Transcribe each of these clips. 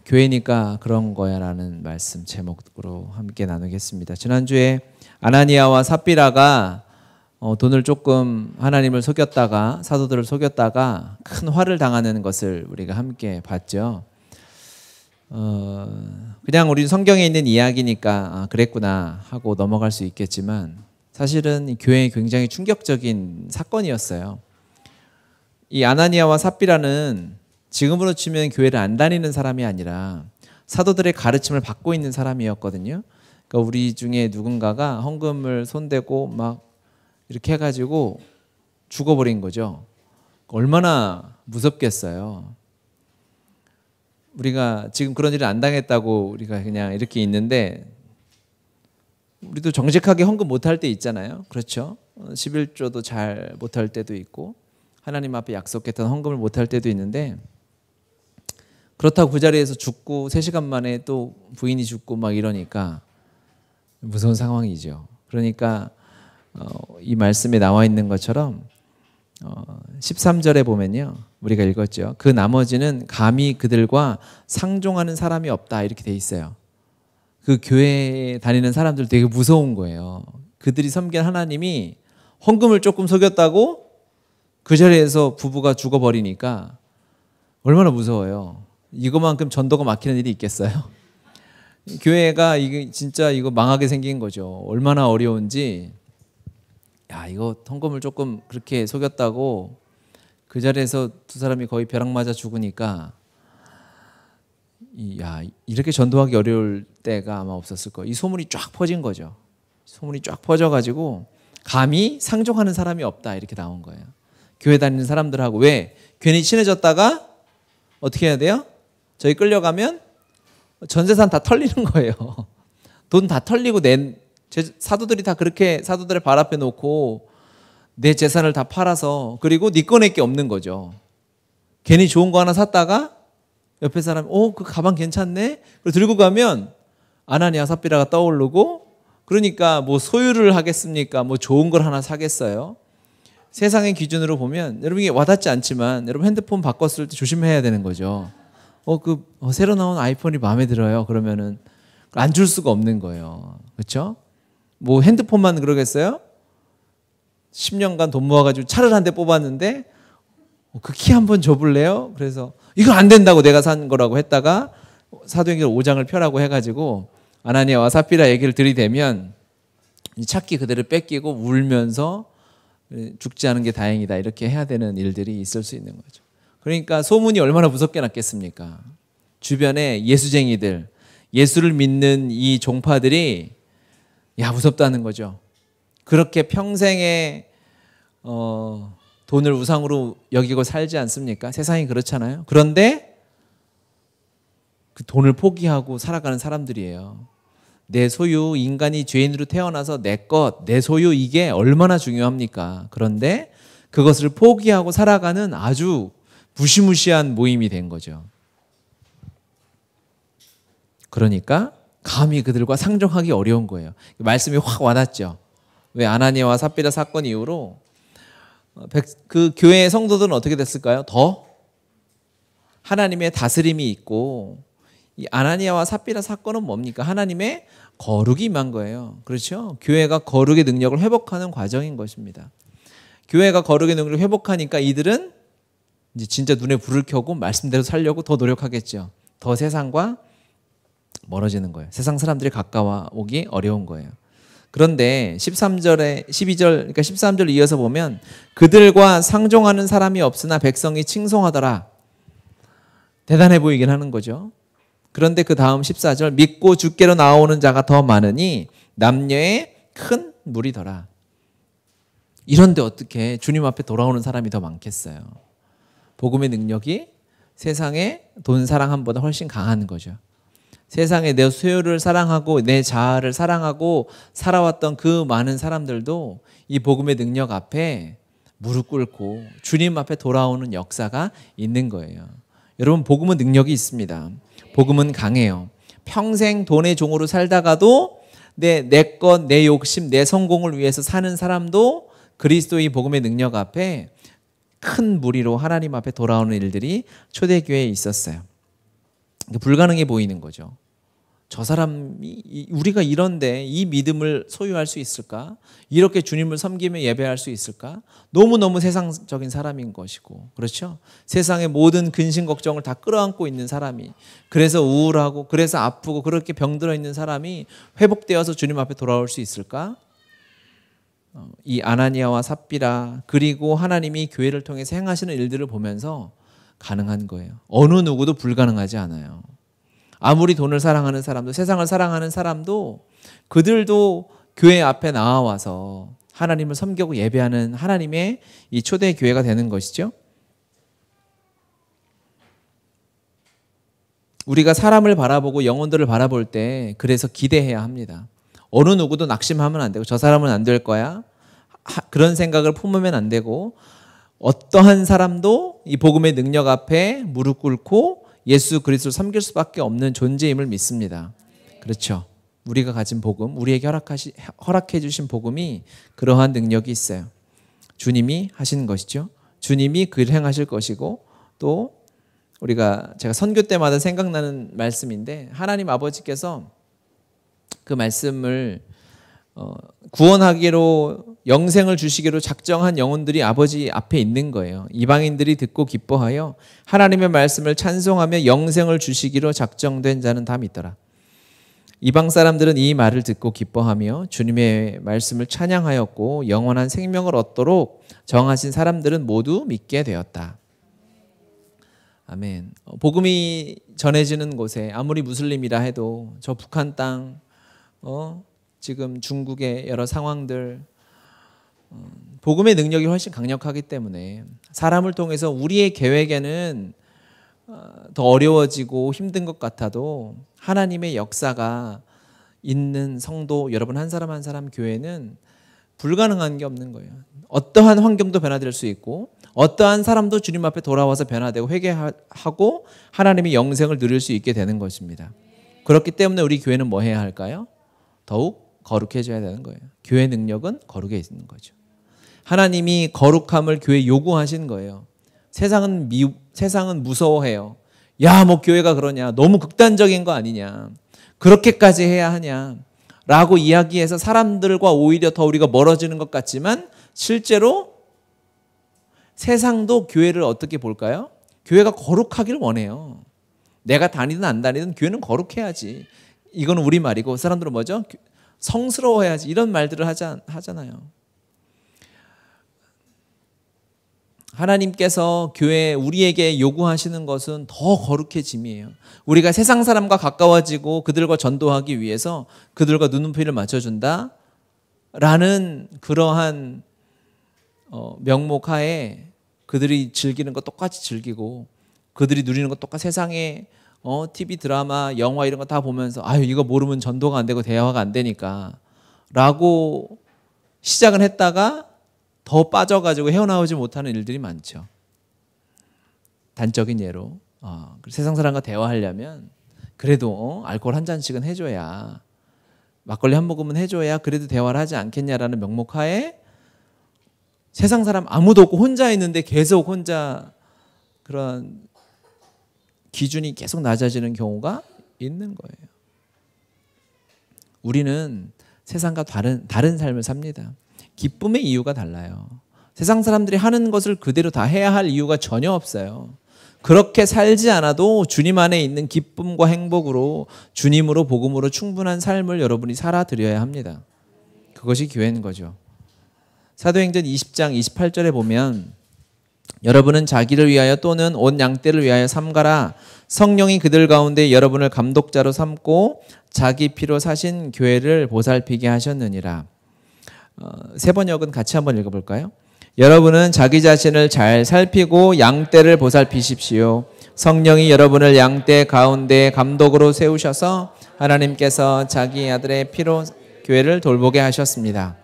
교회니까 그런 거야 라는 말씀 제목으로 함께 나누겠습니다. 지난주에 아나니아와 삽비라가 돈을 조금 하나님을 속였다가 사도들을 속였다가 큰 화를 당하는 것을 우리가 함께 봤죠. 그냥 우리 성경에 있는 이야기니까 그랬구나 하고 넘어갈 수 있겠지만 사실은 이 교회에 굉장히 충격적인 사건이었어요. 이 아나니아와 삽비라는 지금으로 치면 교회를 안 다니는 사람이 아니라 사도들의 가르침을 받고 있는 사람이었거든요. 그러니까 우리 중에 누군가가 헌금을 손대고 막 이렇게 해가지고 죽어버린 거죠. 얼마나 무섭겠어요. 우리가 지금 그런 일을 안 당했다고 우리가 그냥 이렇게 있는데 우리도 정직하게 헌금 못할 때 있잖아요. 그렇죠? 11조도 잘 못할 때도 있고 하나님 앞에 약속했던 헌금을 못할 때도 있는데 그렇다고 그 자리에서 죽고 3시간 만에 또 부인이 죽고 막 이러니까 무서운 상황이죠. 그러니까 이 말씀에 나와 있는 것처럼 13절에 보면요. 우리가 읽었죠. 그 나머지는 감히 그들과 상종하는 사람이 없다 이렇게 돼 있어요. 그 교회에 다니는 사람들 되게 무서운 거예요. 그들이 섬긴 하나님이 헌금을 조금 속였다고 그 자리에서 부부가 죽어버리니까 얼마나 무서워요. 이거만큼 전도가 막히는 일이 있겠어요? 교회가 이게 진짜 이거 망하게 생긴 거죠. 얼마나 어려운지. 야, 이거 헌금을 조금 그렇게 속였다고 그 자리에서 두 사람이 거의 벼락 맞아 죽으니까 야, 이렇게 전도하기 어려울 때가 아마 없었을 거예요. 이 소문이 쫙 퍼진 거죠. 소문이 쫙 퍼져가지고 감히 상종하는 사람이 없다 이렇게 나온 거예요. 교회 다니는 사람들하고 왜? 괜히 친해졌다가 어떻게 해야 돼요? 저희 끌려가면 전 재산 다 털리는 거예요. 돈 다 털리고 사도들이 다 그렇게 사도들의 발 앞에 놓고 내 재산을 다 팔아서 그리고 네 거 내 게 없는 거죠. 괜히 좋은 거 하나 샀다가 옆에 사람이 그 가방 괜찮네? 그리고 들고 가면 아나니아 삽비라가 떠오르고 그러니까 뭐 소유를 하겠습니까? 뭐 좋은 걸 하나 사겠어요? 세상의 기준으로 보면 여러분 이게 와닿지 않지만 여러분 핸드폰 바꿨을 때 조심해야 되는 거죠. 새로 나온 아이폰이 마음에 들어요. 그러면은 안 줄 수가 없는 거예요. 그렇죠? 뭐 핸드폰만 그러겠어요? 10년간 돈 모아가지고 차를 한 대 뽑았는데 그 키 한번 줘볼래요? 그래서 이거 안 된다고 내가 산 거라고 했다가 사도행전 5장을 펴라고 해가지고 아나니아와 삽비라 얘기를 들이대면 이 차키 그대로 뺏기고 울면서 죽지 않은 게 다행이다 이렇게 해야 되는 일들이 있을 수 있는 거죠. 그러니까 소문이 얼마나 무섭게 났겠습니까? 주변에 예수쟁이들, 예수를 믿는 이 종파들이 무섭다는 거죠. 그렇게 평생에 돈을 우상으로 여기고 살지 않습니까? 세상이 그렇잖아요. 그런데 그 돈을 포기하고 살아가는 사람들이에요. 내 소유, 인간이 죄인으로 태어나서 내 것, 내 소유 이게 얼마나 중요합니까? 그런데 그것을 포기하고 살아가는 아주 무시무시한 모임이 된 거죠. 그러니까 감히 그들과 상종하기 어려운 거예요. 말씀이 확 와닿죠. 왜? 아나니아와 삽비라 사건 이후로 그 교회의 성도들은 어떻게 됐을까요? 더 하나님의 다스림이 있고 이 아나니아와 삽비라 사건은 뭡니까? 하나님의 거룩이 임한 거예요. 그렇죠? 교회가 거룩의 능력을 회복하는 과정인 것입니다. 교회가 거룩의 능력을 회복하니까 이들은 이제 진짜 눈에 불을 켜고 말씀대로 살려고 더 노력하겠죠. 더 세상과 멀어지는 거예요. 세상 사람들이 가까워오기 어려운 거예요. 그런데 13절에 12절 그러니까 13절 이어서 보면 그들과 상종하는 사람이 없으나 백성이 칭송하더라. 대단해 보이긴 하는 거죠. 그런데 그 다음 14절 믿고 주께로 나오는 자가 더 많으니 남녀의 큰 무리더라. 이런데 어떻게 주님 앞에 돌아오는 사람이 더 많겠어요. 복음의 능력이 세상의 돈 사랑함보다 훨씬 강한 거죠. 세상에 내 소유를 사랑하고 내 자아를 사랑하고 살아왔던 그 많은 사람들도 이 복음의 능력 앞에 무릎 꿇고 주님 앞에 돌아오는 역사가 있는 거예요. 여러분 복음은 능력이 있습니다. 복음은 강해요. 평생 돈의 종으로 살다가도 내 것, 내 욕심, 내 성공을 위해서 사는 사람도 그리스도의 복음의 능력 앞에 큰 무리로 하나님 앞에 돌아오는 일들이 초대교회에 있었어요. 불가능해 보이는 거죠. 저 사람이 우리가 이런데 이 믿음을 소유할 수 있을까? 이렇게 주님을 섬기며 예배할 수 있을까? 너무너무 세상적인 사람인 것이고, 그렇죠? 세상의 모든 근심 걱정을 다 끌어안고 있는 사람이, 그래서 우울하고 그래서 아프고 그렇게 병들어 있는 사람이 회복되어서 주님 앞에 돌아올 수 있을까? 이 아나니아와 삽비라, 그리고 하나님이 교회를 통해서 행하시는 일들을 보면서 가능한 거예요. 어느 누구도 불가능하지 않아요. 아무리 돈을 사랑하는 사람도, 세상을 사랑하는 사람도, 그들도 교회 앞에 나와서 하나님을 섬기고 예배하는 하나님의 이 초대 교회가 되는 것이죠. 우리가 사람을 바라보고 영혼들을 바라볼 때 그래서 기대해야 합니다. 어느 누구도 낙심하면 안 되고, 저 사람은 안 될 거야, 그런 생각을 품으면 안 되고, 어떠한 사람도 이 복음의 능력 앞에 무릎 꿇고 예수 그리스도를 섬길 수밖에 없는 존재임을 믿습니다. 그렇죠. 우리가 가진 복음, 우리에게 허락해 주신 복음이 그러한 능력이 있어요. 주님이 하신 것이죠. 주님이 그 일을 행하실 것이고, 또 제가 선교 때마다 생각나는 말씀인데, 하나님 아버지께서 그 말씀을 구원하기로, 영생을 주시기로 작정한 영혼들이 아버지 앞에 있는 거예요. 이방인들이 듣고 기뻐하여 하나님의 말씀을 찬송하며 영생을 주시기로 작정된 자는 다 믿더라. 이방 사람들은 이 말을 듣고 기뻐하며 주님의 말씀을 찬양하였고, 영원한 생명을 얻도록 정하신 사람들은 모두 믿게 되었다. 아멘. 복음이 전해지는 곳에 아무리 무슬림이라 해도, 저 북한 땅, 지금 중국의 여러 상황들, 복음의 능력이 훨씬 강력하기 때문에 사람을 통해서 우리의 계획에는 더 어려워지고 힘든 것 같아도 하나님의 역사가 있는 성도 여러분 한 사람 한 사람 교회는 불가능한 게 없는 거예요. 어떠한 환경도 변화될 수 있고, 어떠한 사람도 주님 앞에 돌아와서 변화되고 회개하고 하나님의 영생을 누릴 수 있게 되는 것입니다. 그렇기 때문에 우리 교회는 뭐 해야 할까요? 더욱 거룩해져야 되는 거예요. 교회 능력은 거룩에 있는 거죠. 하나님이 거룩함을 교회에 요구하신 거예요. 세상은 무서워해요. 야, 뭐 교회가 그러냐, 너무 극단적인 거 아니냐, 그렇게까지 해야 하냐 라고 이야기해서 사람들과 오히려 더 우리가 멀어지는 것 같지만, 실제로 세상도 교회를 어떻게 볼까요? 교회가 거룩하기를 원해요. 내가 다니든 안 다니든 교회는 거룩해야지. 이건 우리말이고, 사람들은 뭐죠? 성스러워야지, 이런 말들을 하잖아요. 하나님께서 교회 우리에게 요구하시는 것은 더 거룩해짐이에요. 우리가 세상 사람과 가까워지고 그들과 전도하기 위해서 그들과 눈높이를 맞춰준다 라는 그러한 명목 하에 그들이 즐기는 거 똑같이 즐기고, 그들이 누리는 거 똑같이, 세상에 TV 드라마 영화 이런 거 다 보면서 아유 이거 모르면 전도가 안 되고 대화가 안 되니까 라고 시작은 했다가 더 빠져가지고 헤어나오지 못하는 일들이 많죠. 단적인 예로 세상 사람과 대화하려면 그래도 알코올 한 잔씩은 해줘야, 막걸리 한 모금은 해줘야 그래도 대화를 하지 않겠냐라는 명목하에 세상 사람 아무도 없고 혼자 있는데 계속 혼자 그런 기준이 계속 낮아지는 경우가 있는 거예요. 우리는 세상과 다른 삶을 삽니다. 기쁨의 이유가 달라요. 세상 사람들이 하는 것을 그대로 다 해야 할 이유가 전혀 없어요. 그렇게 살지 않아도 주님 안에 있는 기쁨과 행복으로, 주님으로 복음으로 충분한 삶을 여러분이 살아드려야 합니다. 그것이 교회인 거죠. 사도행전 20장 28절에 보면, 여러분은 자기를 위하여 또는 온 양떼를 위하여 삼가라. 성령이 그들 가운데 여러분을 감독자로 삼고 자기 피로 사신 교회를 보살피게 하셨느니라. 세 번역은 같이 한번 읽어볼까요? 여러분은 자기 자신을 잘 살피고 양떼를 보살피십시오. 성령이 여러분을 양떼 가운데 감독으로 세우셔서 하나님께서 자기 아들의 피로 교회를 돌보게 하셨습니다.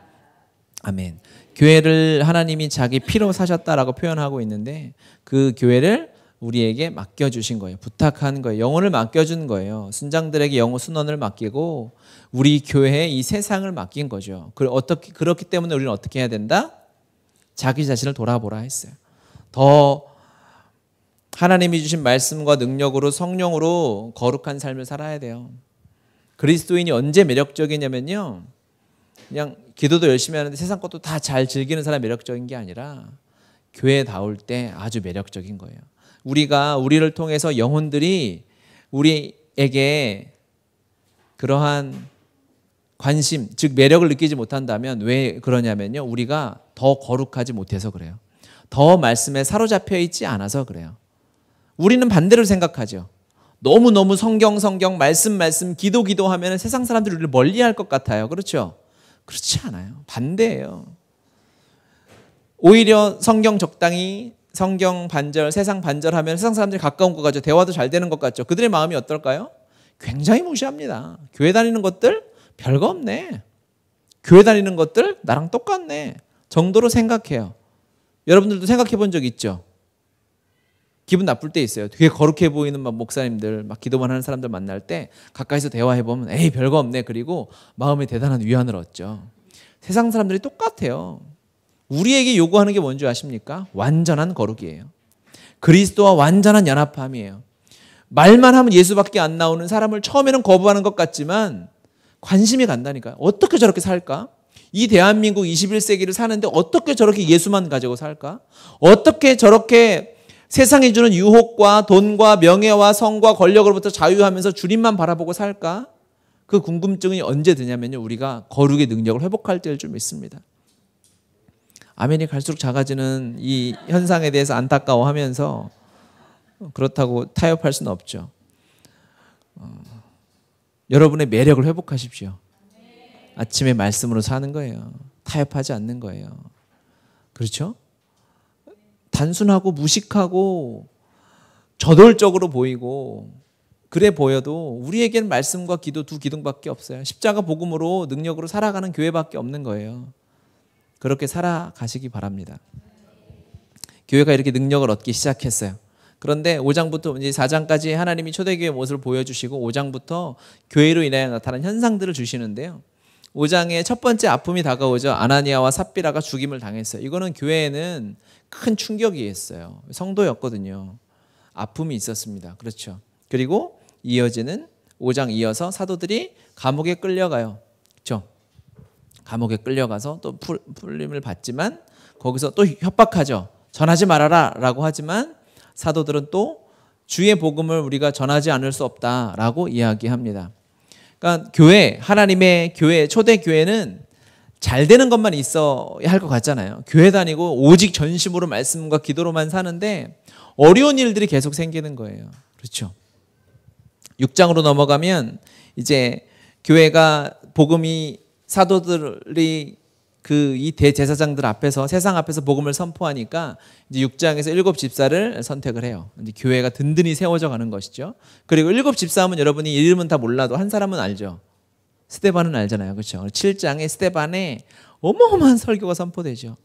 아멘. 교회를 하나님이 자기 피로 사셨다라고 표현하고 있는데, 그 교회를 우리에게 맡겨주신 거예요. 부탁한 거예요. 영혼을 맡겨준 거예요. 순장들에게 영혼 순원을 맡기고 우리 교회에 이 세상을 맡긴 거죠. 그렇기 때문에 우리는 어떻게 해야 된다? 자기 자신을 돌아보라 했어요. 더 하나님이 주신 말씀과 능력으로 성령으로 거룩한 삶을 살아야 돼요. 그리스도인이 언제 매력적이냐면요, 그냥 기도도 열심히 하는데 세상 것도 다 잘 즐기는 사람이 매력적인 게 아니라 교회에 나올 때 아주 매력적인 거예요. 우리를 통해서 영혼들이 우리에게 그러한 관심, 즉 매력을 느끼지 못한다면 왜 그러냐면요, 우리가 더 거룩하지 못해서 그래요. 더 말씀에 사로잡혀 있지 않아서 그래요. 우리는 반대로 생각하죠. 너무너무 성경 말씀 기도 하면 세상 사람들이 우리를 멀리할 것 같아요. 그렇죠? 그렇지 않아요. 반대예요. 오히려 성경 적당히 성경 반절, 세상 반절하면 세상 사람들이 가까운 것 같죠. 대화도 잘 되는 것 같죠. 그들의 마음이 어떨까요? 굉장히 무시합니다. 교회 다니는 것들 별거 없네. 교회 다니는 것들 나랑 똑같네 정도로 생각해요. 여러분들도 생각해 본 적 있죠? 기분 나쁠 때 있어요. 되게 거룩해 보이는 막 목사님들, 막 기도만 하는 사람들 만날 때 가까이서 대화해 보면 에이 별거 없네. 그리고 마음에 대단한 위안을 얻죠. 세상 사람들이 똑같아요. 우리에게 요구하는 게 뭔지 아십니까? 완전한 거룩이에요. 그리스도와 완전한 연합함이에요. 말만 하면 예수밖에 안 나오는 사람을 처음에는 거부하는 것 같지만 관심이 간다니까요. 어떻게 저렇게 살까? 이 대한민국 21세기를 사는데 어떻게 저렇게 예수만 가지고 살까? 어떻게 저렇게 세상이 주는 유혹과 돈과 명예와 성과 권력으로부터 자유하면서 주님만 바라보고 살까? 그 궁금증이 언제 드냐면요, 우리가 거룩의 능력을 회복할 때일 줄 믿습니다. 아멘이 갈수록 작아지는 이 현상에 대해서 안타까워하면서 그렇다고 타협할 수는 없죠. 여러분의 매력을 회복하십시오. 아침에 말씀으로 사는 거예요. 타협하지 않는 거예요. 그렇죠? 단순하고 무식하고 저돌적으로 보이고 그래 보여도 우리에게는 말씀과 기도 두 기둥밖에 없어요. 십자가 복음으로 능력으로 살아가는 교회밖에 없는 거예요. 그렇게 살아가시기 바랍니다. 교회가 이렇게 능력을 얻기 시작했어요. 그런데 5장부터 이제 4장까지 하나님이 초대교회의 모습을 보여주시고 5장부터 교회로 인하여 나타난 현상들을 주시는데요. 5장에 첫 번째 아픔이 다가오죠. 아나니아와 삽비라가 죽임을 당했어요. 이거는 교회에는 큰 충격이었어요. 성도였거든요. 아픔이 있었습니다. 그렇죠. 그리고 이어지는 5장 이어서 사도들이 감옥에 끌려가요. 그렇죠. 감옥에 끌려가서 또 풀림을 받지만 거기서 또 협박하죠. 전하지 말아라 라고 하지만 사도들은 또 주의 복음을 우리가 전하지 않을 수 없다라고 이야기합니다. 그러니까 교회, 하나님의 교회, 초대 교회는 잘 되는 것만 있어야 할 것 같잖아요. 교회 다니고 오직 전심으로 말씀과 기도로만 사는데 어려운 일들이 계속 생기는 거예요. 그렇죠. 6장으로 넘어가면 이제 교회가 복음이 사도들이 이 대제사장들 앞에서 세상 앞에서 복음을 선포하니까 이제 6장에서 7 집사를 선택을 해요. 이제 교회가 든든히 세워져 가는 것이죠. 그리고 7 집사하면 여러분이 이름은 다 몰라도 한 사람은 알죠. 스데반은 알잖아요. 그렇죠. 7장에 스데반에 어마어마한 설교가 선포되죠.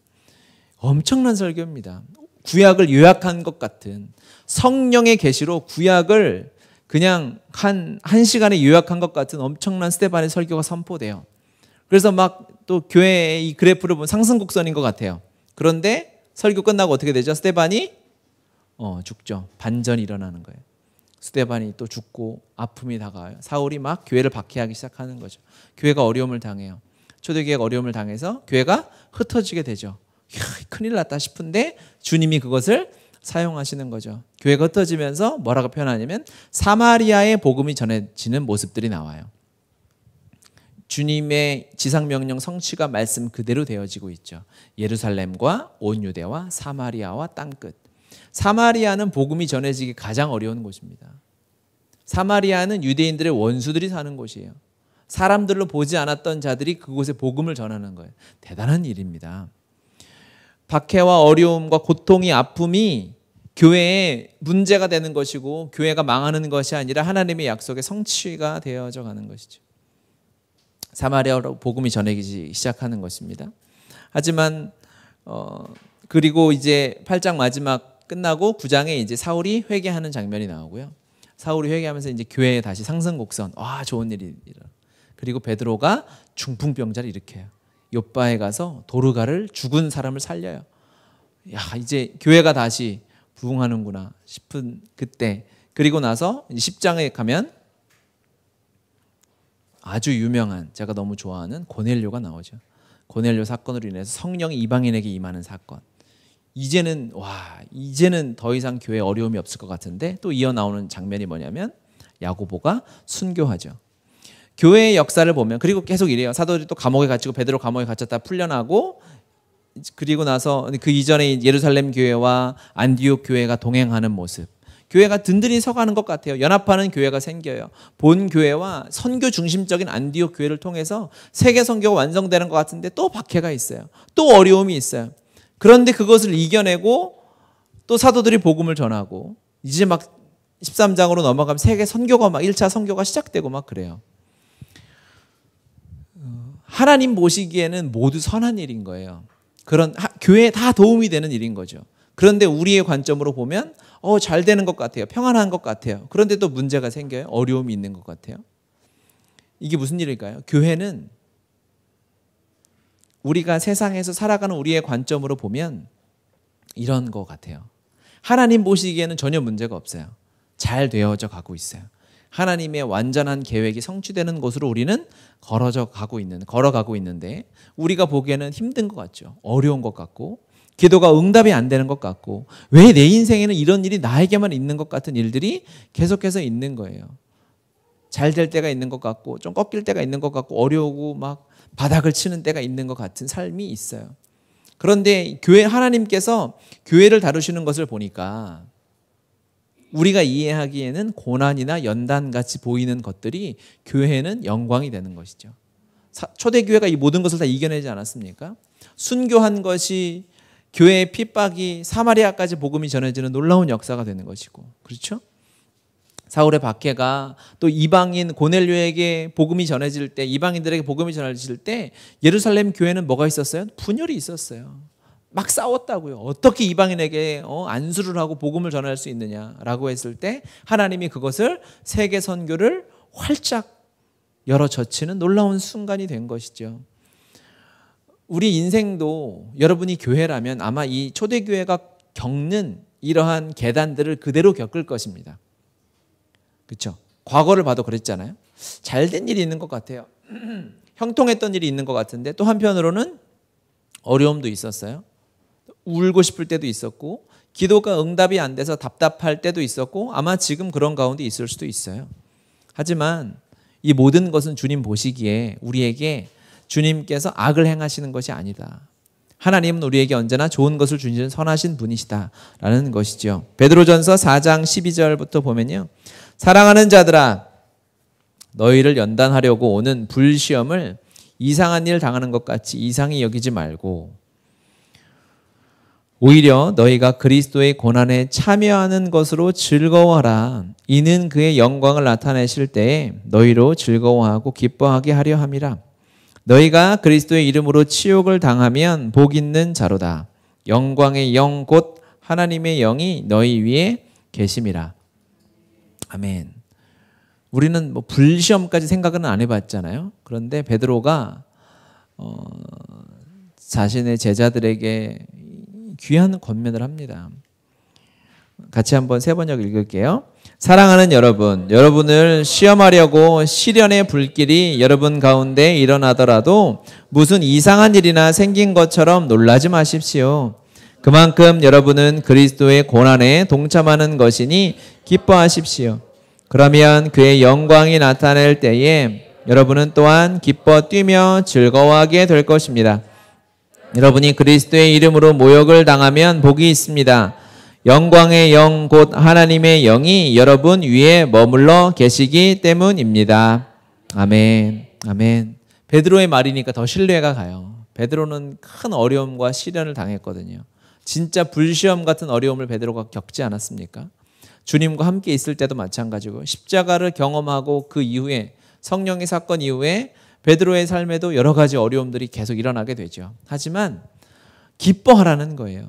엄청난 설교입니다. 구약을 요약한 것 같은 성령의 계시로 구약을 그냥 한 시간에 요약한 것 같은 엄청난 스데반의 설교가 선포돼요. 그래서 막 또 교회의 이 그래프를 보면 상승곡선인 것 같아요. 그런데 설교 끝나고 어떻게 되죠? 스데반이 죽죠. 반전이 일어나는 거예요. 스데반이 또 죽고 아픔이 다가와요. 사울이 막 교회를 박해하기 시작하는 거죠. 교회가 어려움을 당해요. 초대교회가 어려움을 당해서 교회가 흩어지게 되죠. 이야, 큰일 났다 싶은데 주님이 그것을 사용하시는 거죠. 교회가 흩어지면서 뭐라고 표현하냐면 사마리아의 복음이 전해지는 모습들이 나와요. 주님의 지상명령 성취가 말씀 그대로 되어지고 있죠. 예루살렘과 온 유대와 사마리아와 땅끝. 사마리아는 복음이 전해지기 가장 어려운 곳입니다. 사마리아는 유대인들의 원수들이 사는 곳이에요. 사람들로 보지 않았던 자들이 그곳에 복음을 전하는 거예요. 대단한 일입니다. 박해와 어려움과 고통이 아픔이 교회에 문제가 되는 것이고 교회가 망하는 것이 아니라 하나님의 약속의 성취가 되어져 가는 것이죠. 사마리아로 복음이 전해지기 시작하는 것입니다. 하지만 그리고 이제 8장 마지막 끝나고 9장에 이제 사울이 회개하는 장면이 나오고요. 사울이 회개하면서 이제 교회에 다시 상승곡선. 와, 좋은 일이 일어나. 그리고 베드로가 중풍병자를 일으켜요. 요바에 가서 도르가를 죽은 사람을 살려요. 야, 이제 교회가 다시 부흥하는구나 싶은 그때, 그리고 나서 10장에 가면 아주 유명한, 제가 너무 좋아하는 고넬료가 나오죠. 고넬료 사건으로 인해서 성령이 이방인에게 임하는 사건. 이제는 더 이상 교회에 어려움이 없을 것 같은데, 또 이어 나오는 장면이 뭐냐면 야고보가 순교하죠. 교회의 역사를 보면, 그리고 계속 이래요. 사도들이 또 감옥에 갇히고, 베드로 감옥에 갇혔다 풀려나고, 그리고 나서 그 이전에 예루살렘 교회와 안디옥 교회가 동행하는 모습, 교회가 든든히 서가는 것 같아요. 연합하는 교회가 생겨요. 본 교회와 선교 중심적인 안디옥 교회를 통해서 세계 선교가 완성되는 것 같은데 또 박해가 있어요. 또 어려움이 있어요. 그런데 그것을 이겨내고 또 사도들이 복음을 전하고, 이제 막 13장으로 넘어가면 세계 선교가 막 1차 선교가 시작되고 막 그래요. 하나님 보시기에는 모두 선한 일인 거예요. 그런 교회에 다 도움이 되는 일인 거죠. 그런데 우리의 관점으로 보면 잘 되는 것 같아요. 평안한 것 같아요. 그런데 또 문제가 생겨요. 어려움이 있는 것 같아요. 이게 무슨 일일까요? 교회는 우리가 세상에서 살아가는 우리의 관점으로 보면 이런 것 같아요. 하나님 보시기에는 전혀 문제가 없어요. 잘 되어져 가고 있어요. 하나님의 완전한 계획이 성취되는 곳으로 우리는 걸어가고 있는데, 우리가 보기에는 힘든 것 같죠. 어려운 것 같고, 기도가 응답이 안 되는 것 같고, 왜 내 인생에는 이런 일이 나에게만 있는 것 같은 일들이 계속해서 있는 거예요. 잘 될 때가 있는 것 같고, 좀 꺾일 때가 있는 것 같고, 어려우고 막 바닥을 치는 때가 있는 것 같은 삶이 있어요. 그런데 하나님께서 교회를 다루시는 것을 보니까 우리가 이해하기에는 고난이나 연단같이 보이는 것들이 교회는 영광이 되는 것이죠. 초대교회가 이 모든 것을 다 이겨내지 않았습니까? 순교한 것이 교회의 핍박이 사마리아까지 복음이 전해지는 놀라운 역사가 되는 것이고, 그렇죠? 사울의 박해가 또 이방인 고넬료에게 복음이 전해질 때, 이방인들에게 복음이 전해질 때 예루살렘 교회는 뭐가 있었어요? 분열이 있었어요. 막 싸웠다고요. 어떻게 이방인에게 안수를 하고 복음을 전할 수 있느냐라고 했을 때 하나님이 그것을 세계 선교를 활짝 열어 젖히는 놀라운 순간이 된 것이죠. 우리 인생도 여러분이 교회라면 아마 이 초대교회가 겪는 이러한 계단들을 그대로 겪을 것입니다. 그렇죠? 과거를 봐도 그랬잖아요. 잘된 일이 있는 것 같아요. 형통했던 일이 있는 것 같은데, 또 한편으로는 어려움도 있었어요. 울고 싶을 때도 있었고, 기도가 응답이 안 돼서 답답할 때도 있었고, 아마 지금 그런 가운데 있을 수도 있어요. 하지만 이 모든 것은 주님 보시기에 우리에게 주님께서 악을 행하시는 것이 아니다. 하나님은 우리에게 언제나 좋은 것을 주시는 선하신 분이시다라는 것이죠. 베드로전서 4장 12절부터 보면요, 사랑하는 자들아, 너희를 연단하려고 오는 불시험을 이상한 일 당하는 것 같이 이상히 여기지 말고, 오히려 너희가 그리스도의 고난에 참여하는 것으로 즐거워하라. 이는 그의 영광을 나타내실 때에 너희로 즐거워하고 기뻐하게 하려 함이라. 너희가 그리스도의 이름으로 치욕을 당하면 복 있는 자로다. 영광의 영 곧 하나님의 영이 너희 위에 계심이라. 아멘. 우리는 불시험까지 생각은 안 해봤잖아요. 그런데 베드로가 자신의 제자들에게 귀한 권면을 합니다. 같이 한번 세 번역 읽을게요. 사랑하는 여러분, 여러분을 시험하려고 시련의 불길이 여러분 가운데 일어나더라도 무슨 이상한 일이나 생긴 것처럼 놀라지 마십시오. 그만큼 여러분은 그리스도의 고난에 동참하는 것이니 기뻐하십시오. 그러면 그의 영광이 나타날 때에 여러분은 또한 기뻐 뛰며 즐거워하게 될 것입니다. 여러분이 그리스도의 이름으로 모욕을 당하면 복이 있습니다. 영광의 영 곧 하나님의 영이 여러분 위에 머물러 계시기 때문입니다. 아멘. 아멘. 베드로의 말이니까 더 신뢰가 가요. 베드로는 큰 어려움과 시련을 당했거든요. 진짜 불시험 같은 어려움을 베드로가 겪지 않았습니까? 주님과 함께 있을 때도 마찬가지고, 십자가를 경험하고 그 이후에 성령의 사건 이후에 베드로의 삶에도 여러 가지 어려움들이 계속 일어나게 되죠. 하지만 기뻐하라는 거예요.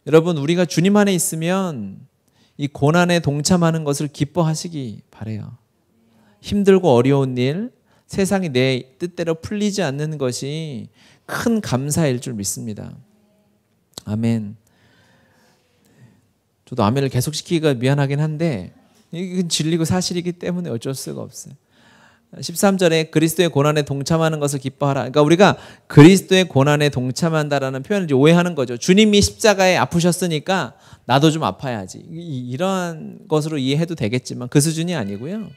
여러분, 우리가 주님 안에 있으면 이 고난에 동참하는 것을 기뻐하시기 바라요. 힘들고 어려운 일, 세상이 내 뜻대로 풀리지 않는 것이 큰 감사일 줄 믿습니다. 아멘. 저도 아멘을 계속 시키기가 미안하긴 한데 이건 진리고 사실이기 때문에 어쩔 수가 없어요. 13절에 그리스도의 고난에 동참하는 것을 기뻐하라. 그러니까 우리가 그리스도의 고난에 동참한다라는 표현을 이제 오해하는 거죠. 주님이 십자가에 아프셨으니까 나도 좀 아파야지. 이런 것으로 이해해도 되겠지만 그 수준이 아니고요.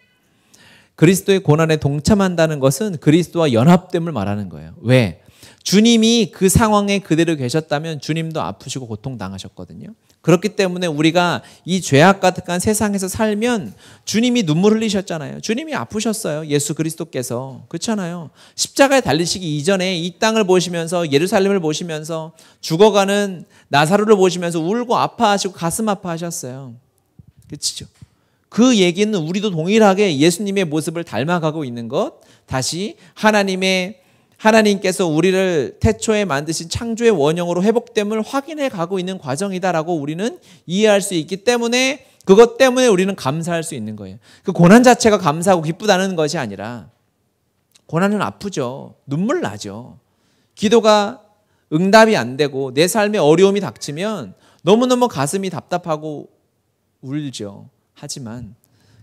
그리스도의 고난에 동참한다는 것은 그리스도와 연합됨을 말하는 거예요. 왜? 주님이 그 상황에 그대로 계셨다면 주님도 아프시고 고통당하셨거든요. 그렇기 때문에 우리가 이 죄악 가득한 세상에서 살면 주님이 눈물 흘리셨잖아요. 주님이 아프셨어요. 예수 그리스도께서. 그렇잖아요. 십자가에 달리시기 이전에 이 땅을 보시면서 예루살렘을 보시면서 죽어가는 나사로를 보시면서 울고 아파하시고 가슴 아파하셨어요. 그렇죠? 그 얘기는 우리도 동일하게 예수님의 모습을 닮아가고 있는 것, 다시 하나님께서 우리를 태초에 만드신 창조의 원형으로 회복됨을 확인해 가고 있는 과정이다라고 우리는 이해할 수 있기 때문에 그것 때문에 우리는 감사할 수 있는 거예요. 그 고난 자체가 감사하고 기쁘다는 것이 아니라 고난은 아프죠. 눈물 나죠. 기도가 응답이 안 되고 내 삶에 어려움이 닥치면 너무너무 가슴이 답답하고 울죠. 하지만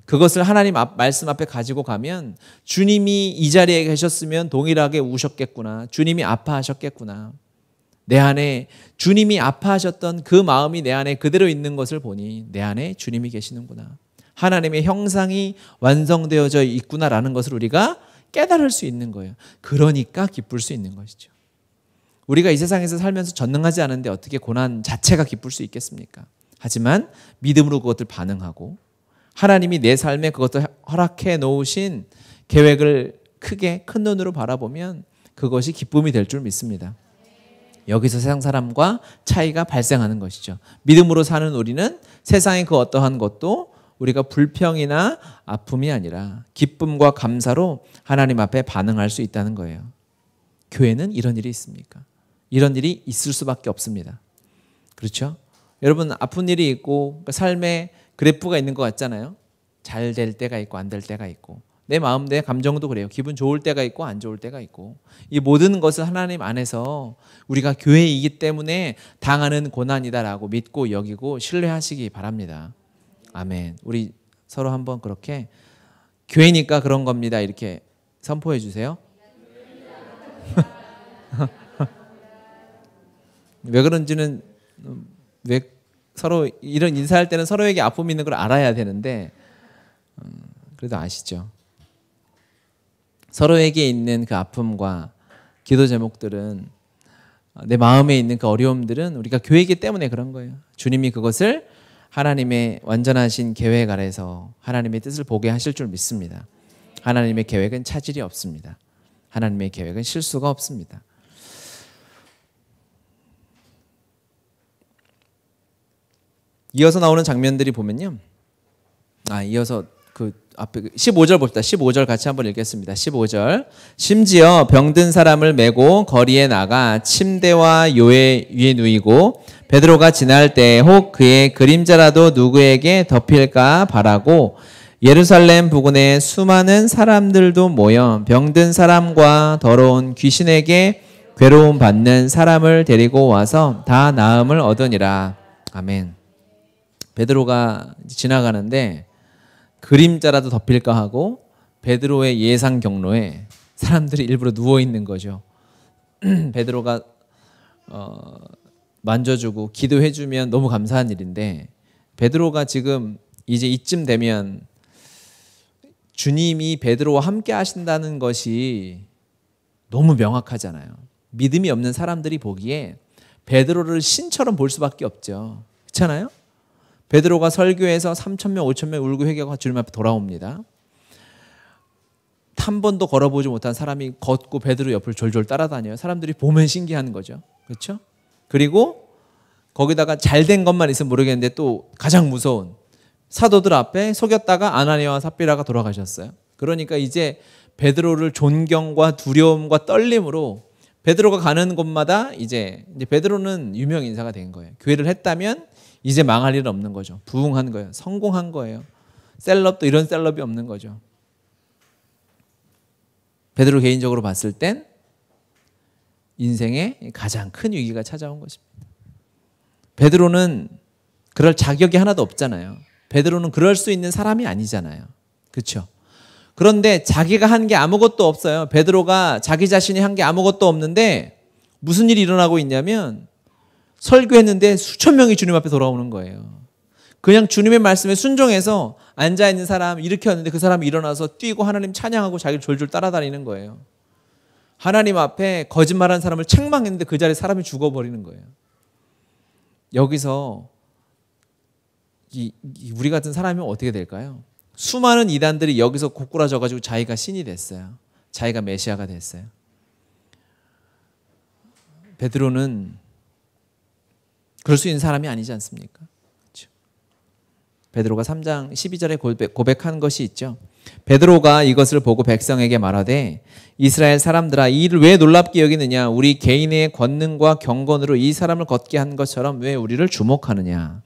그것을 하나님 말씀 앞에 가지고 가면 주님이 이 자리에 계셨으면 동일하게 우셨겠구나. 주님이 아파하셨겠구나. 내 안에 주님이 아파하셨던 그 마음이 내 안에 그대로 있는 것을 보니 내 안에 주님이 계시는구나. 하나님의 형상이 완성되어져 있구나라는 것을 우리가 깨달을 수 있는 거예요. 그러니까 기쁠 수 있는 것이죠. 우리가 이 세상에서 살면서 전능하지 않은데 어떻게 고난 자체가 기쁠 수 있겠습니까? 하지만 믿음으로 그것을 반응하고 하나님이 내 삶에 그것을 허락해 놓으신 계획을 크게 큰 눈으로 바라보면 그것이 기쁨이 될 줄 믿습니다. 여기서 세상 사람과 차이가 발생하는 것이죠. 믿음으로 사는 우리는 세상의 그 어떠한 것도 우리가 불평이나 아픔이 아니라 기쁨과 감사로 하나님 앞에 반응할 수 있다는 거예요. 교회는 이런 일이 있습니까? 이런 일이 있을 수밖에 없습니다. 그렇죠? 여러분 아픈 일이 있고 삶에 그래프가 있는 것 같잖아요. 잘 될 때가 있고 안 될 때가 있고 내 마음 내 감정도 그래요. 기분 좋을 때가 있고 안 좋을 때가 있고 이 모든 것을 하나님 안에서 우리가 교회이기 때문에 당하는 고난이다라고 믿고 여기고 신뢰하시기 바랍니다. 아멘. 우리 서로 한번 그렇게 교회니까 그런 겁니다. 이렇게 선포해 주세요. 왜 그런지는 왜 서로 이런 인사할 때는 서로에게 아픔이 있는 걸 알아야 되는데 그래도 아시죠? 서로에게 있는 그 아픔과 기도 제목들은 내 마음에 있는 그 어려움들은 우리가 교회이기 때문에 그런 거예요. 주님이 그것을 하나님의 완전하신 계획 아래서 하나님의 뜻을 보게 하실 줄 믿습니다. 하나님의 계획은 차질이 없습니다. 하나님의 계획은 실수가 없습니다. 이어서 나오는 장면들이 보면요. 이어서 그 앞에 15절 봅시다. 15절 같이 한번 읽겠습니다. 15절. 심지어 병든 사람을 메고 거리에 나가 침대와 요에 위에 누이고 베드로가 지날 때 혹 그의 그림자라도 누구에게 덮일까 바라고 예루살렘 부근에 수많은 사람들도 모여 병든 사람과 더러운 귀신에게 괴로움 받는 사람을 데리고 와서 다 나음을 얻으니라. 아멘. 베드로가 지나가는데 그림자라도 덮일까 하고 베드로의 예상 경로에 사람들이 일부러 누워 있는 거죠. 베드로가 만져주고 기도해주면 너무 감사한 일인데 베드로가 지금 이제 이쯤 되면 주님이 베드로와 함께 하신다는 것이 너무 명확하잖아요. 믿음이 없는 사람들이 보기에 베드로를 신처럼 볼 수밖에 없죠. 그렇잖아요? 베드로가 설교에서 3,000명, 5,000명 울고 회개하고 주님 앞에 돌아옵니다. 한 번도 걸어보지 못한 사람이 걷고 베드로 옆을 졸졸 따라다녀요. 사람들이 보면 신기한 거죠. 그렇죠? 그리고 거기다가 잘된 것만 있으면 모르겠는데 또 가장 무서운 사도들 앞에 속였다가 아나니아와 삽비라가 돌아가셨어요. 그러니까 이제 베드로를 존경과 두려움과 떨림으로 베드로가 가는 곳마다 이제 베드로는 유명 인사가 된 거예요. 교회를 했다면 이제 망할 일은 없는 거죠. 부흥한 거예요. 성공한 거예요. 셀럽도 이런 셀럽이 없는 거죠. 베드로 개인적으로 봤을 땐 인생의 가장 큰 위기가 찾아온 것입니다. 베드로는 그럴 자격이 하나도 없잖아요. 베드로는 그럴 수 있는 사람이 아니잖아요. 그렇죠? 그런데 자기가 한 게 아무것도 없어요. 베드로가 자기 자신이 한 게 아무것도 없는데 무슨 일이 일어나고 있냐면 설교했는데 수천 명이 주님 앞에 돌아오는 거예요. 그냥 주님의 말씀에 순종해서 앉아있는 사람 일으켰는데 그 사람이 일어나서 뛰고 하나님 찬양하고 자기를 졸졸 따라다니는 거예요. 하나님 앞에 거짓말한 사람을 책망했는데 그 자리에 사람이 죽어버리는 거예요. 여기서 우리 같은 사람이면 어떻게 될까요? 수많은 이단들이 여기서 고꾸라져가지고 자기가 신이 됐어요. 자기가 메시아가 됐어요. 베드로는 그럴 수 있는 사람이 아니지 않습니까? 그렇죠? 베드로가 3장 12절에 고백한 것이 있죠. 베드로가 이것을 보고 백성에게 말하되 이스라엘 사람들아 이 일을 왜 놀랍게 여기느냐? 우리 개인의 권능과 경건으로 이 사람을 걷게 한 것처럼 왜 우리를 주목하느냐?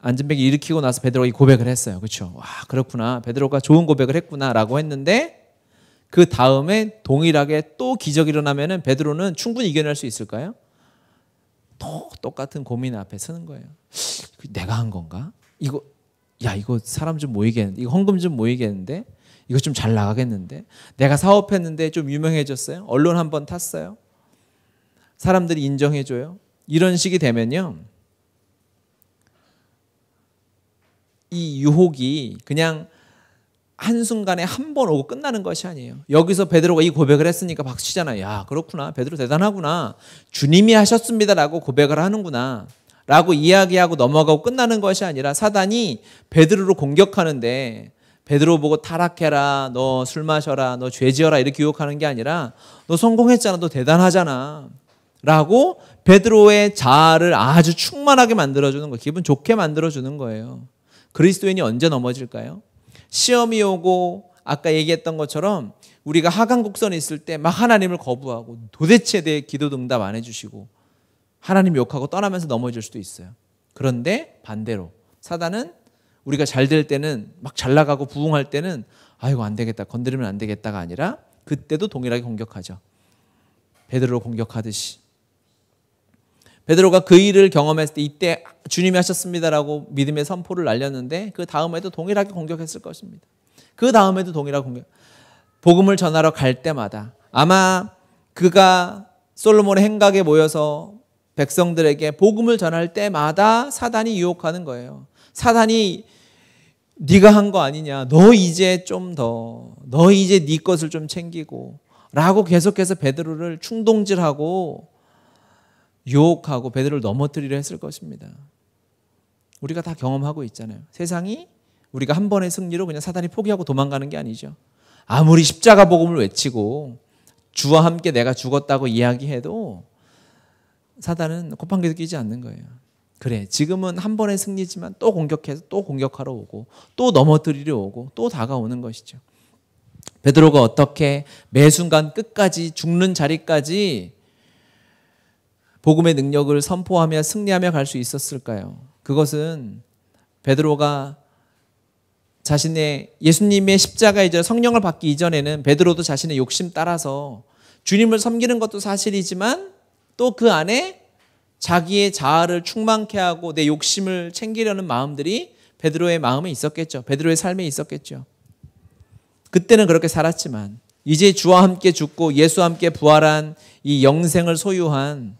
안전벨기 일으키고 나서 베드로가 이 고백을 했어요. 그렇죠? 와, 그렇구나. 베드로가 좋은 고백을 했구나라고 했는데 그 다음에 동일하게 또 기적이 일어나면은 베드로는 충분히 이겨낼 수 있을까요? 또 똑같은 고민 앞에 서는 거예요. 내가 한 건가? 이거 사람 좀 모이겠는데, 이거 헌금 좀 모이겠는데, 이거 좀 잘 나가겠는데, 내가 사업했는데 좀 유명해졌어요. 언론 한번 탔어요. 사람들이 인정해줘요. 이런 식이 되면요, 이 유혹이 그냥 한순간에 한 번 오고 끝나는 것이 아니에요. 여기서 베드로가 이 고백을 했으니까 박수치잖아요. 야, 그렇구나. 베드로 대단하구나. 주님이 하셨습니다라고 고백을 하는구나 라고 이야기하고 넘어가고 끝나는 것이 아니라 사단이 베드로를 공격하는데 베드로 보고 타락해라, 너 술 마셔라, 너 죄 지어라 이렇게 유혹하는 게 아니라 너 성공했잖아, 너 대단하잖아 라고 베드로의 자아를 아주 충만하게 만들어주는 거예요. 기분 좋게 만들어주는 거예요. 그리스도인이 언제 넘어질까요? 시험이 오고 아까 얘기했던 것처럼 우리가 하강곡선에 있을 때 막 하나님을 거부하고 도대체 내 기도 응답 안 해주시고 하나님 욕하고 떠나면서 넘어질 수도 있어요. 그런데 반대로 사단은 우리가 잘 될 때는 막 잘 나가고 부흥할 때는 아이고 안 되겠다, 건드리면 안 되겠다가 아니라 그때도 동일하게 공격하죠. 베드로를 공격하듯이. 베드로가 그 일을 경험했을 때 이때 주님이 하셨습니다라고 믿음의 선포를 날렸는데 그 다음에도 동일하게 공격했을 것입니다. 그 다음에도 동일하게 공격. 복음을 전하러 갈 때마다 아마 그가 솔로몬의 행각에 모여서 백성들에게 복음을 전할 때마다 사단이 유혹하는 거예요. 사단이 네가 한 거 아니냐, 너 이제 좀 더, 너 이제 네 것을 좀 챙기고 라고 계속해서 베드로를 충동질하고 유혹하고 베드로를 넘어뜨리려 했을 것입니다. 우리가 다 경험하고 있잖아요. 세상이 우리가 한 번의 승리로 그냥 사단이 포기하고 도망가는 게 아니죠. 아무리 십자가 복음을 외치고 주와 함께 내가 죽었다고 이야기해도 사단은 콧방귀도 끼지 않는 거예요. 그래, 지금은 한 번의 승리지만 또 공격해서 또 공격하러 오고 또 넘어뜨리려 오고 또 다가오는 것이죠. 베드로가 어떻게 매 순간 끝까지 죽는 자리까지 복음의 능력을 선포하며 승리하며 갈 수 있었을까요? 그것은 베드로가 자신의 예수님의 십자가의 절 성령을 받기 이전에는 베드로도 자신의 욕심 따라서 주님을 섬기는 것도 사실이지만 또 그 안에 자기의 자아를 충만케 하고 내 욕심을 챙기려는 마음들이 베드로의 마음에 있었겠죠. 베드로의 삶에 있었겠죠. 그때는 그렇게 살았지만 이제 주와 함께 죽고 예수와 함께 부활한 이 영생을 소유한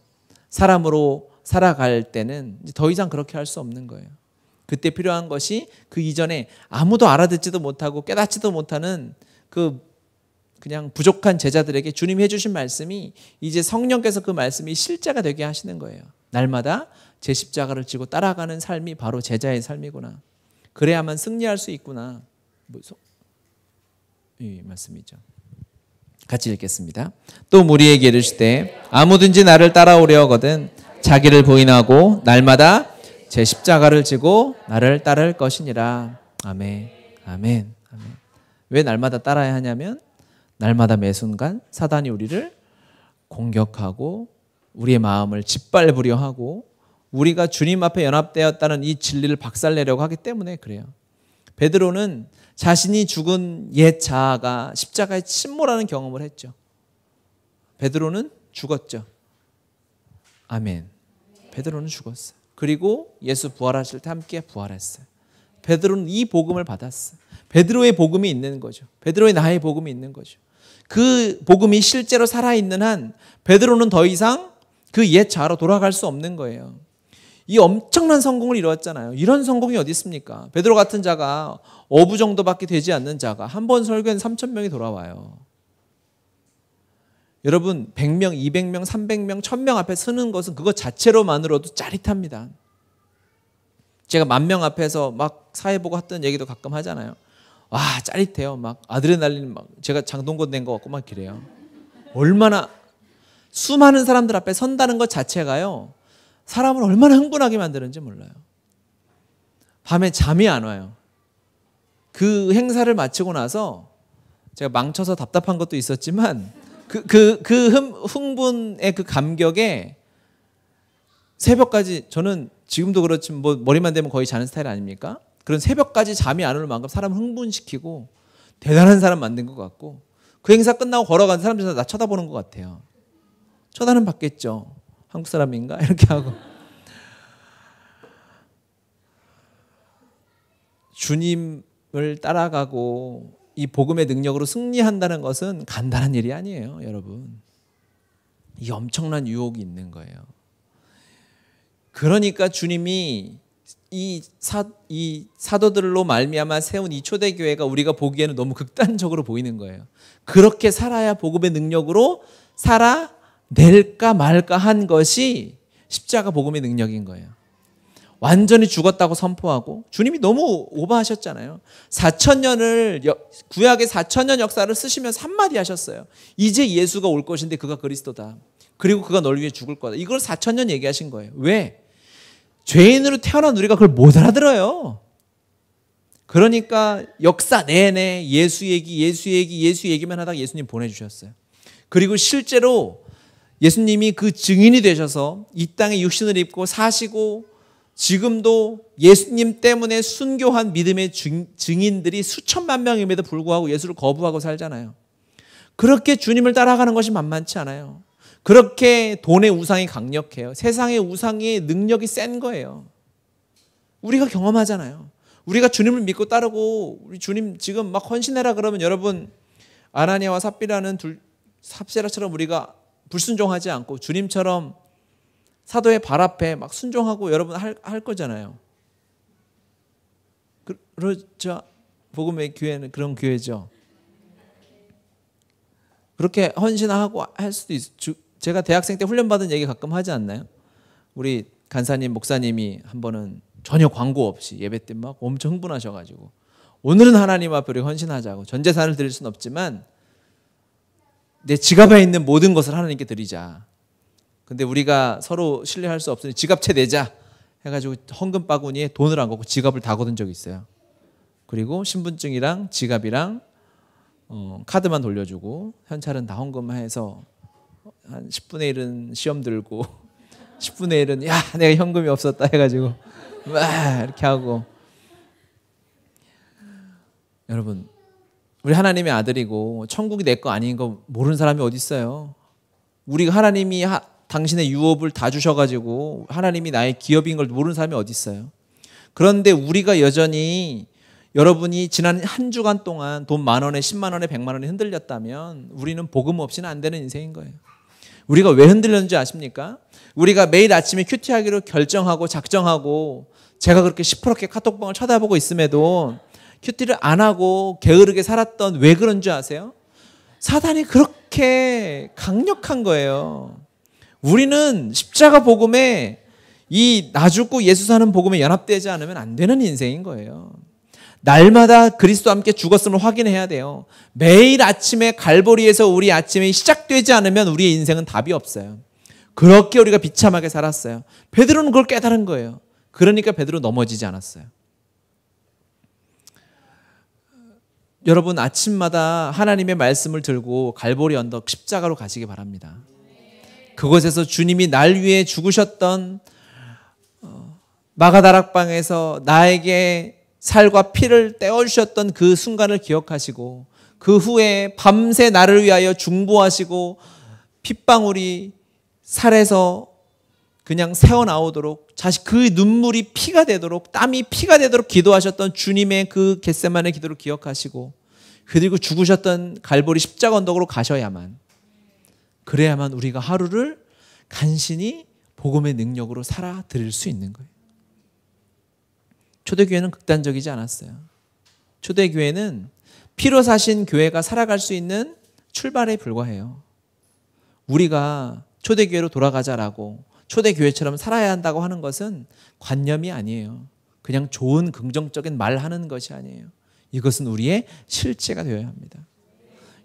사람으로 살아갈 때는 더 이상 그렇게 할 수 없는 거예요. 그때 필요한 것이 그 이전에 아무도 알아듣지도 못하고 깨닫지도 못하는 그냥 부족한 제자들에게 주님이 해주신 말씀이 이제 성령께서 그 말씀이 실제가 되게 하시는 거예요. 날마다 제 십자가를 지고 따라가는 삶이 바로 제자의 삶이구나. 그래야만 승리할 수 있구나. 이 말씀이죠. 같이 읽겠습니다. 또 무리에게 이르시되 아무든지 나를 따라오려 하거든 자기를 부인하고 날마다 제 십자가를 지고 나를 따를 것이니라. 아멘. 아멘. 아멘. 왜 날마다 따라야 하냐면 날마다 매 순간 사단이 우리를 공격하고 우리의 마음을 짓밟으려 하고 우리가 주님 앞에 연합되었다는 이 진리를 박살내려고 하기 때문에 그래요. 베드로는 자신이 죽은 옛 자아가 십자가에 침몰하는 경험을 했죠. 베드로는 죽었죠. 아멘. 베드로는 죽었어요. 그리고 예수 부활하실 때 함께 부활했어요. 베드로는 이 복음을 받았어요. 베드로의 복음이 있는 거죠. 베드로의 나의 복음이 있는 거죠. 그 복음이 실제로 살아있는 한 베드로는 더 이상 그 옛 자로 돌아갈 수 없는 거예요. 이 엄청난 성공을 이루었잖아요. 이런 성공이 어디 있습니까? 베드로 같은 자가 어부 정도밖에 되지 않는 자가 한 번 설교엔 3,000명이 돌아와요. 여러분 100명, 200명, 300명, 1000명 앞에 서는 것은 그것 자체로만으로도 짜릿합니다. 제가 10,000명 앞에서 막 사회 보고 했던 얘기도 가끔 하잖아요. 와 짜릿해요. 막 아드레날린 막 제가 장동건 된 것 같고 막 그래요. 얼마나 수많은 사람들 앞에 선다는 것 자체가요. 사람을 얼마나 흥분하게 만드는지 몰라요. 밤에 잠이 안 와요. 그 행사를 마치고 나서 제가 망쳐서 답답한 것도 있었지만 흥분의 그 감격에 새벽까지 저는 지금도 그렇지만 뭐 머리만 대면 거의 자는 스타일 아닙니까? 그런 새벽까지 잠이 안 올 만큼 사람을 흥분시키고 대단한 사람 만든 것 같고 그 행사 끝나고 걸어가는 사람들이 나 쳐다보는 것 같아요. 쳐다는 받겠죠. 한국 사람인가? 이렇게 하고. 주님을 따라가고 이 복음의 능력으로 승리한다는 것은 간단한 일이 아니에요, 여러분. 이 엄청난 유혹이 있는 거예요. 그러니까 주님이 이 사도들로 말미암아 세운 이 초대교회가 우리가 보기에는 너무 극단적으로 보이는 거예요. 그렇게 살아야 복음의 능력으로 살아낼까 말까 한 것이 십자가 복음의 능력인 거예요. 완전히 죽었다고 선포하고 주님이 너무 오버하셨잖아요. 4,000년을 구약의 4,000년 역사를 쓰시면서 한마디 하셨어요. 이제 예수가 올 것인데 그가 그리스도다. 그리고 그가 널 위해 죽을 거다. 이걸 4,000년 얘기하신 거예요. 왜? 죄인으로 태어난 우리가 그걸 못 알아들어요. 그러니까 역사 내내 예수 얘기만 하다가 예수님 보내주셨어요. 그리고 실제로 예수님이 그 증인이 되셔서 이 땅에 육신을 입고 사시고 지금도 예수님 때문에 순교한 믿음의 증인들이 수천만 명임에도 불구하고 예수를 거부하고 살잖아요. 그렇게 주님을 따라가는 것이 만만치 않아요. 그렇게 돈의 우상이 강력해요. 세상의 우상의 능력이 센 거예요. 우리가 경험하잖아요. 우리가 주님을 믿고 따르고 우리 주님 지금 막 헌신해라 그러면 여러분 아나니아와 삽세라처럼 우리가 불순종하지 않고 주님처럼 사도의 발 앞에 막 순종하고 여러분 할 거잖아요. 그렇죠. 복음의 교회는 그런 교회죠. 그렇게 헌신하고 할 수도 있어요. 제가 대학생 때 훈련받은 얘기 가끔 하지 않나요? 우리 간사님, 목사님이 한 번은 전혀 광고 없이 예배 때 막 엄청 흥분하셔가지고 오늘은 하나님 앞에 우리 헌신하자고 전 재산을 드릴 수는 없지만 내 지갑에 있는 모든 것을 하나님께 드리자. 근데 우리가 서로 신뢰할 수 없으니 지갑채 내자 해가지고 헌금 바구니에 돈을 안 걷고 지갑을 다 걷은 적이 있어요. 그리고 신분증이랑 지갑이랑 카드만 돌려주고 현찰은 다 헌금해서 한 10분의 1은 시험 들고 10분의 1은 야 내가 현금이 없었다 해가지고 막 이렇게 하고. 여러분 우리 하나님의 아들이고 천국이 내 거 아닌 거 모르는 사람이 어디 있어요? 우리가 하나님이 당신의 유업을 다 주셔가지고 하나님이 나의 기업인 걸 모르는 사람이 어디 있어요? 그런데 우리가 여전히 여러분이 지난 한 주간 동안 돈 10,000원에 100,000원에 100,000원에 흔들렸다면 우리는 복음 없이는 안 되는 인생인 거예요. 우리가 왜 흔들렸는지 아십니까? 우리가 매일 아침에 큐티하기로 결정하고 작정하고 제가 그렇게 시퍼렇게 카톡방을 쳐다보고 있음에도 큐티를 안 하고 게으르게 살았던 왜 그런 줄 아세요? 사단이 그렇게 강력한 거예요. 우리는 십자가 복음에 이 나 죽고 예수 사는 복음에 연합되지 않으면 안 되는 인생인 거예요. 날마다 그리스도와 함께 죽었음을 확인해야 돼요. 매일 아침에 갈보리에서 우리 아침이 시작되지 않으면 우리의 인생은 답이 없어요. 그렇게 우리가 비참하게 살았어요. 베드로는 그걸 깨달은 거예요. 그러니까 베드로 넘어지지 않았어요. 여러분 아침마다 하나님의 말씀을 들고 갈보리 언덕 십자가로 가시기 바랍니다. 그곳에서 주님이 날 위해 죽으셨던 마가다락방에서 나에게 살과 피를 떼어주셨던 그 순간을 기억하시고 그 후에 밤새 나를 위하여 중보하시고 핏방울이 살에서 그냥 새어나오도록 그 눈물이 피가 되도록 땀이 피가 되도록 기도하셨던 주님의 그 겟세마네 기도를 기억하시고 그리고 죽으셨던 갈보리 십자가 언덕으로 가셔야만 그래야만 우리가 하루를 간신히 복음의 능력으로 살아드릴 수 있는 거예요. 초대교회는 극단적이지 않았어요. 초대교회는 피로 사신 교회가 살아갈 수 있는 출발에 불과해요. 우리가 초대교회로 돌아가자라고 초대교회처럼 살아야 한다고 하는 것은 관념이 아니에요. 그냥 좋은 긍정적인 말하는 것이 아니에요. 이것은 우리의 실제가 되어야 합니다.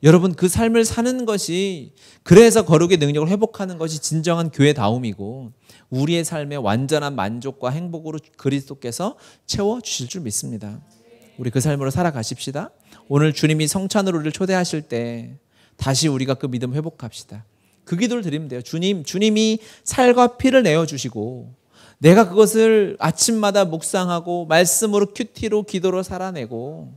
여러분 그 삶을 사는 것이 그래서 거룩의 능력을 회복하는 것이 진정한 교회다움이고 우리의 삶의 완전한 만족과 행복으로 그리스도께서 채워주실 줄 믿습니다. 우리 그 삶으로 살아가십시다. 오늘 주님이 성찬으로 우리를 초대하실 때 다시 우리가 그 믿음 회복합시다. 그 기도를 드리면 돼요. 주님이 살과 피를 내어주시고 내가 그것을 아침마다 묵상하고 말씀으로 큐티로 기도로 살아내고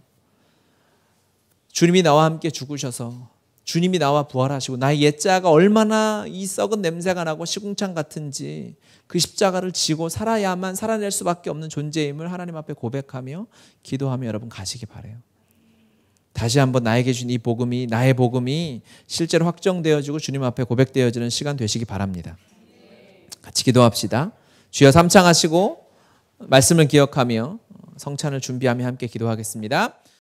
주님이 나와 함께 죽으셔서 주님이 나와 부활하시고 나의 옛자가 얼마나 이 썩은 냄새가 나고 시궁창 같은지 그 십자가를 지고 살아야만 살아낼 수밖에 없는 존재임을 하나님 앞에 고백하며 기도하며 여러분 가시기 바라요. 다시 한번 나에게 준 이 복음이 나의 복음이 실제로 확정되어지고 주님 앞에 고백되어지는 시간 되시기 바랍니다. 같이 기도합시다. 주여 삼창하시고 말씀을 기억하며 성찬을 준비하며 함께 기도하겠습니다.